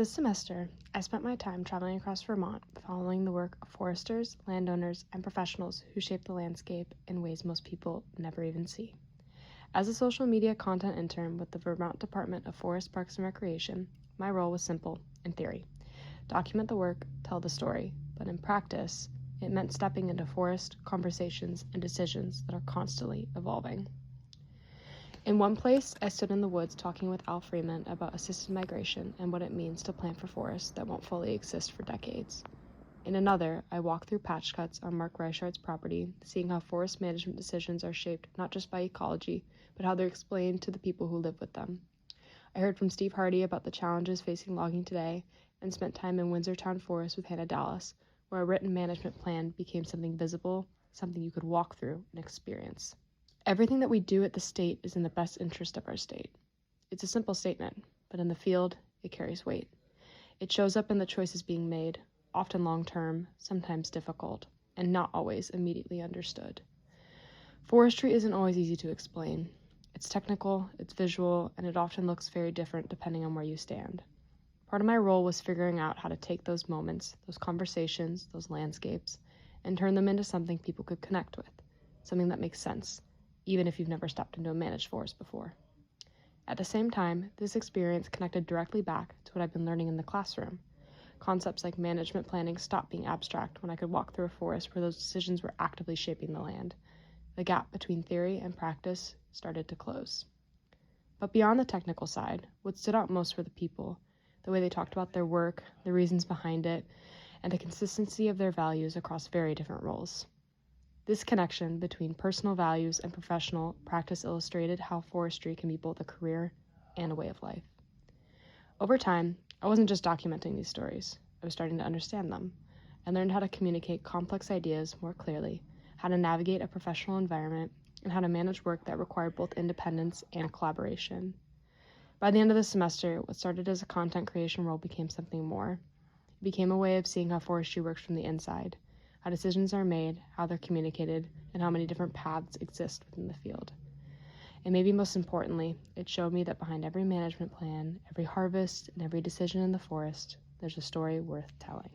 This semester, I spent my time traveling across Vermont, following the work of foresters, landowners, and professionals who shape the landscape in ways most people never even see. As a social media content intern with the Vermont Department of Forest, Parks, and Recreation, my role was simple, in theory. Document the work, tell the story, but in practice, it meant stepping into forest conversations and decisions that are constantly evolving. In one place, I stood in the woods talking with Al Freeman about assisted migration and what it means to plan for forests that won't fully exist for decades. In another, I walked through patch cuts on Mark Reichardt's property, seeing how forest management decisions are shaped not just by ecology, but how they're explained to the people who live with them. I heard from Steve Hardy about the challenges facing logging today, and spent time in Windsortown Forest with Hannah Dallas, where a written management plan became something visible, something you could walk through and experience. Everything that we do at the state is in the best interest of our state. It's a simple statement, but in the field, it carries weight. It shows up in the choices being made, often long-term, sometimes difficult, and not always immediately understood. Forestry isn't always easy to explain. It's technical, it's visual, and it often looks very different depending on where you stand. Part of my role was figuring out how to take those moments, those conversations, those landscapes, and turn them into something people could connect with, something that makes sense, even if you've never stepped into a managed forest before. At the same time, this experience connected directly back to what I've been learning in the classroom. Concepts like management planning stopped being abstract when I could walk through a forest where those decisions were actively shaping the land. The gap between theory and practice started to close. But beyond the technical side, what stood out most were the people, the way they talked about their work, the reasons behind it, and the consistency of their values across very different roles. This connection between personal values and professional practice illustrated how forestry can be both a career and a way of life. Over time, I wasn't just documenting these stories. I was starting to understand them. I learned how to communicate complex ideas more clearly, how to navigate a professional environment, and how to manage work that required both independence and collaboration. By the end of the semester, what started as a content creation role became something more. It became a way of seeing how forestry works from the inside, how decisions are made, how they're communicated, and how many different paths exist within the field. And maybe most importantly, it showed me that behind every management plan, every harvest, and every decision in the forest, there's a story worth telling.